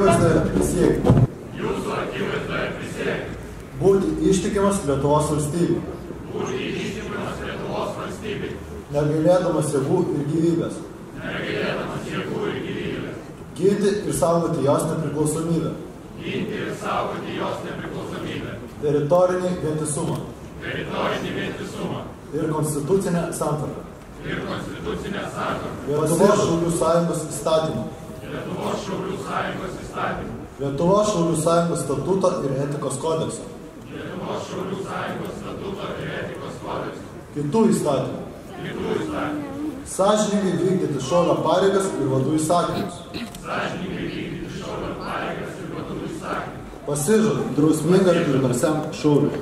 akivaizdoje prisiekiu. Būti ištikimas Lietuvos valstybei. Negailėdamas jėgų ir gyvybės. Ginti ir saugoti jos nepriklausomybę. Teritorinį vientisumą. Ir konstitucinę santvarką. Lietuvos Šaulių sąjungos įstatymą. Lietuvos Šaulių sąjungos statuto ir etikos kodeksą. Kitų įstatymų. Sąžiningai vykdyti šaulio pareigas ir vadų įsakymus. Pasižadu drausmingam ir narsiam šauliui.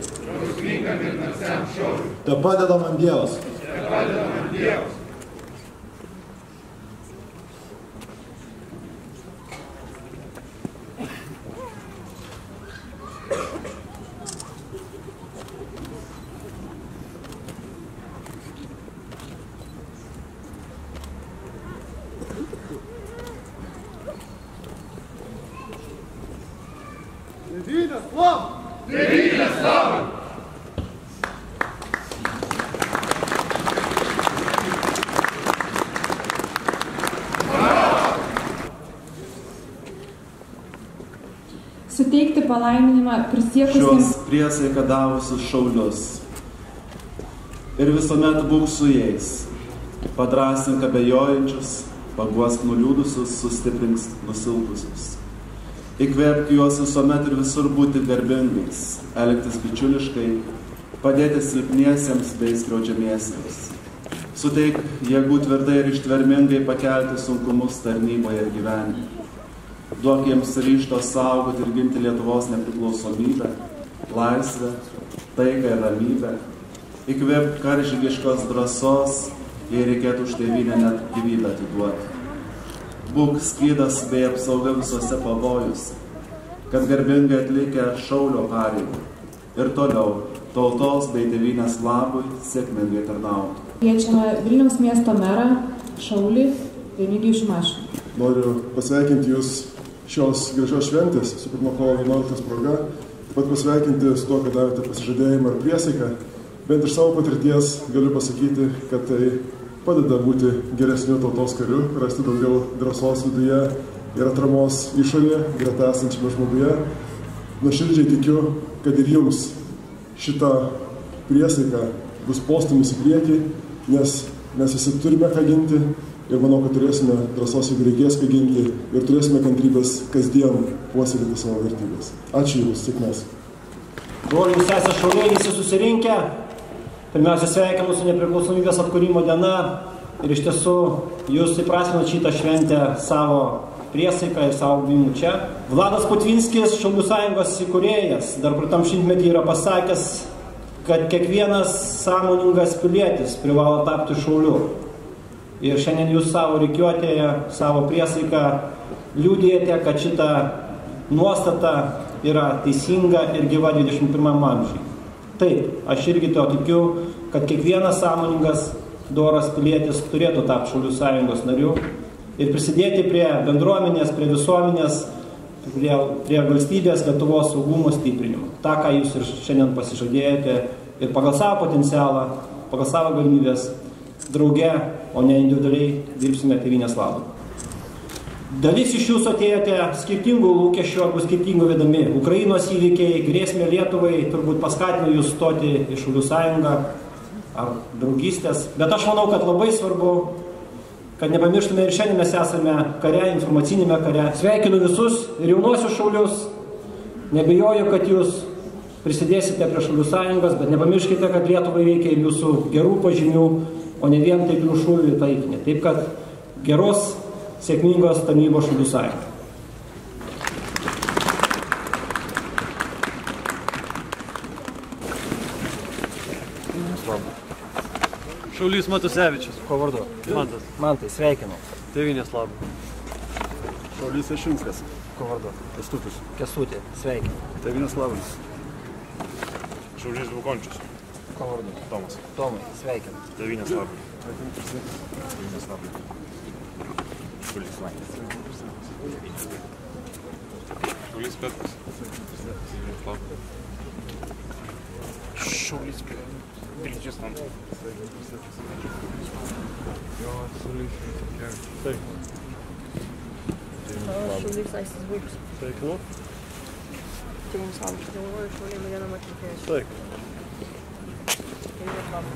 Te padeda man Dievas. Tėvynės slava! Tėvynės slava! Suteikti palaiminimą prisiekusiems šios priesaiką davusius šaulius. Ir visuomet būk su jais. Padrąsink abejojančius, paguosk nuliūdusius, sustiprink nusilpusius. Įkvėpk juos visuomet ir visur būti garbingais, elgtis bičiuliškai, padėti silpniesiems bei skriaudžiamiesiems. Suteik jėgų tvirtai ir ištvermingai pakelti sunkumus tarnyboje ir gyvenime. Duok jiems ryžto saugoti ir ginti Lietuvos nepriklausomybę, laisvę, taiką ir ramybę. Įkvėpk karžygiškos drąsos, jei reikėtų už tėvynę net gyvybę atiduoti. Būk skydas bei apsauga visose pavojus, kad garbingai atlikę šaulio pareigą ir toliau tautos bei tėvynės labui sėkmingai tarnautų. Kviečiame Vilniaus miesto merą Šaulį Remigijų Šimašių. Noriu pasveikinti Jūs šios gražios šventės, su pirma kovo 11 proga, taip pat pasveikinti su to, kad davėte pasižadėjimą ir priesaiką. Bent iš savo patirties galiu pasakyti, kad tai padeda būti geresniu tautos kariu, rasti daugiau drąsos viduje ir atramos išorėje, greta esančiame žmoguje. Nuoširdžiai tikiu, kad ir Jums šitą priesaiką bus postūmis į priekį, nes mes visi turime ką ginti ir manau, kad turėsime drąsos, jeigu reikės ką ginti ir turėsime kantrybės kasdien puoselėti savo vertybės. Ačiū Jums, sėkmės. Broliai, sesės šauliai, visi susirinkę. Pirmiausia, sveikinu su nepriklausomybės atkūrimo diena ir iš tiesų Jūs įprasminat šitą šventę savo priesaiką ir savo buvimu čia. Vladas Putvinskis, Šaulių sąjungos įkūrėjas, dar praeitam šimtmetį yra pasakęs, kad kiekvienas sąmoningas pilietis privalo tapti šauliu. Ir šiandien Jūs savo rikiuotėje, savo priesaiką liudijate, kad šita nuostata yra teisinga ir gyva 21 amžiuje. Taip, aš irgi to tikiu, kad kiekvienas sąmoningas, doras pilietis turėtų tapti Šaulių sąjungos nariu ir prisidėti prie bendruomenės, prie visuomenės, prie valstybės Lietuvos saugumo stiprinimo. Ta, ką Jūs ir šiandien pasižadėjote ir pagal savo potencialą, pagal savo galimybės, drauge, o ne individualiai dirbsime tėvynės labui. Dalis iš Jūsų atėjote skirtingų lūkesčių arba skirtingų vedami. Ukrainos įvykiai, grėsmė Lietuvai turbūt paskatino Jūs stoti į Šaulių sąjungą ar draugystės. Bet aš manau, kad labai svarbu, kad nepamirštume ir šiandien mes esame kare, informacinėme kare. Sveikinu visus ir jaunuosius šaulius. Nebejoju, kad Jūs prisidėsite prie Šaulių sąjungos, bet nepamirškite, kad Lietuvai reikia ir Jūsų gerų pažymių, o ne vien taiklių šūvių į taikinį. Taip, kad geros, sėkmingos tarnybos Šaulių sąjungai. Šaulys Matusevičius. Ko vardu? Mantas. Mantai, sveikinu. Tėvynės labui. Šaulys Ešinskas. Ko vardu? Kestutis. Kęstutį, sveikinu. Tėvynės labui. Šaulys Bukončius. Ko vardu? Tomas. Tomai, sveikinu. Tėvynės labui. Tėvynės labui. Šaulys. Šaulys Petras. Šaulys Briedžius tam. Šaulys Aistis Buikus. Sveikinu. James Labas. Galvoju, Šauliai Mariana Martinkėvičius. Sveik. James Labas.